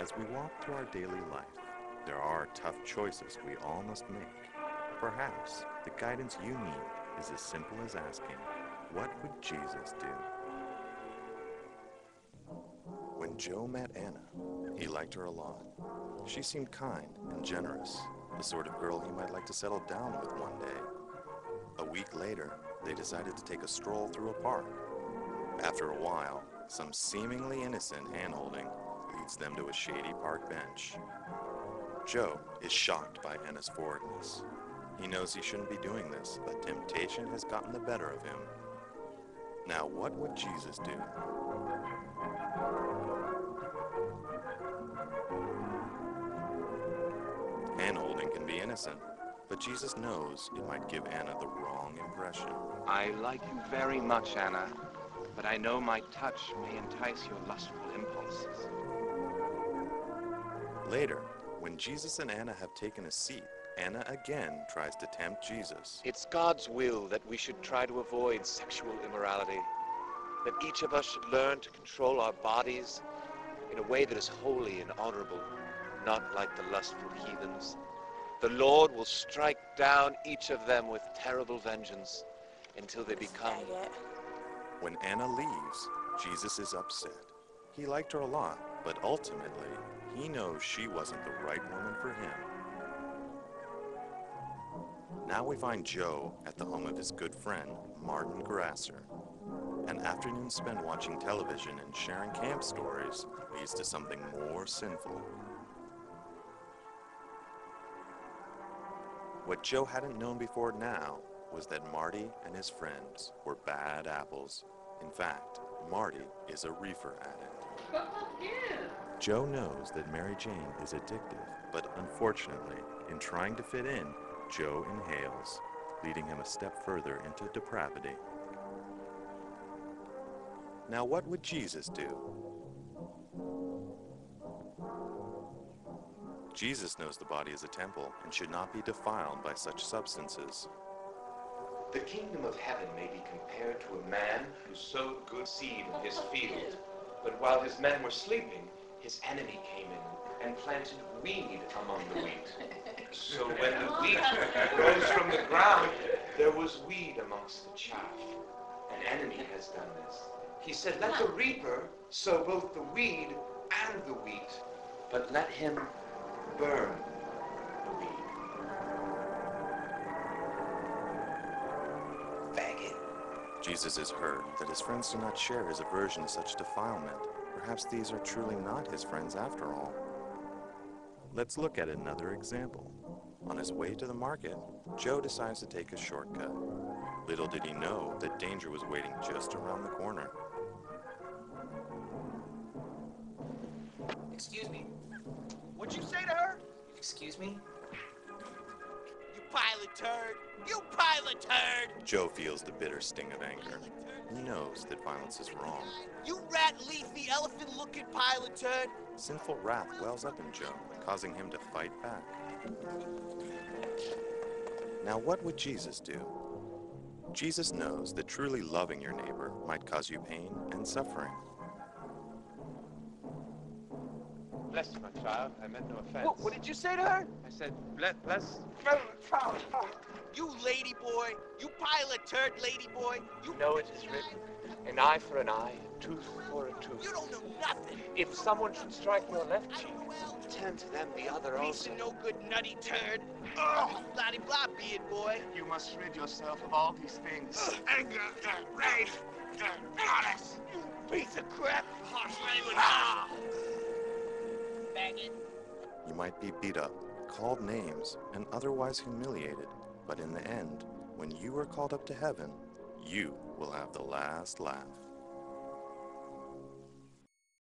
As we walk through our daily life, there are tough choices we all must make. Perhaps the guidance you need is as simple as asking, what would Jesus do? When Joe met Anna, he liked her a lot. She seemed kind and generous, the sort of girl he might like to settle down with one day. A week later, they decided to take a stroll through a park. After a while, some seemingly innocent hand-holding leads them to a shady park bench. Joe is shocked by Anna's forwardness. He knows he shouldn't be doing this, but temptation has gotten the better of him. Now, what would Jesus do? Hand-holding can be innocent, but Jesus knows it might give Anna the wrong impression. I like you very much, Anna, but I know my touch may entice your lustful impulses. Later, when Jesus and Anna have taken a seat, Anna again tries to tempt Jesus. It's God's will that we should try to avoid sexual immorality, that each of us should learn to control our bodies in a way that is holy and honorable, not like the lustful heathens. The Lord will strike down each of them with terrible vengeance until they become... When Anna leaves, Jesus is upset. He liked her a lot, but ultimately, he knows she wasn't the right woman for him. Now we find Joe at the home of his good friend, Martin Grasser. An afternoon spent watching television and sharing camp stories leads to something more sinful. What Joe hadn't known before now was that Marty and his friends were bad apples. In fact, Marty is a reefer addict. Joe knows that Mary Jane is addictive, but unfortunately, in trying to fit in, Joe inhales, leading him a step further into depravity. Now, what would Jesus do? Jesus knows the body is a temple and should not be defiled by such substances. The kingdom of heaven may be compared to a man who sowed good seed in his field, but while his men were sleeping, his enemy came in and planted weed among the wheat. So when the wheat rose from the ground, there was weed amongst the chaff. An enemy has done this. He said, let the reaper sow both the weed and the wheat, but let him burn the weed. Faggot. Jesus is hurt that his friends do not share his aversion to such defilement. Perhaps these are truly not his friends after all. Let's look at another example. On his way to the market, Joe decides to take a shortcut. Little did he know that danger was waiting just around the corner. Excuse me. What'd you say to her? Excuse me? You pilot turd! You pilot turd! Joe feels the bitter sting of anger. He knows that violence is wrong. You rat-leafy, elephant-looking pilot turd! Sinful wrath wells up in Joe, causing him to fight back. Now, what would Jesus do? Jesus knows that truly loving your neighbor might cause you pain and suffering. Bless you, my child. I meant no offense. What did you say to her? I said, bless. You lady boy! You pilot turd, lady boy! You know it is written, an eye for an eye, a tooth for a tooth. You don't know nothing! If someone should strike your left cheek, well, turn to them the other piece also. of no good nutty turd! Ugh! Bloody blah, beard boy! You must rid yourself of all these things. Anger, rage, malice. You piece of crap! Harsh language! Faggot! You might be beat up, called names, and otherwise humiliated, but in the end, when you are called up to heaven, you will have the last laugh.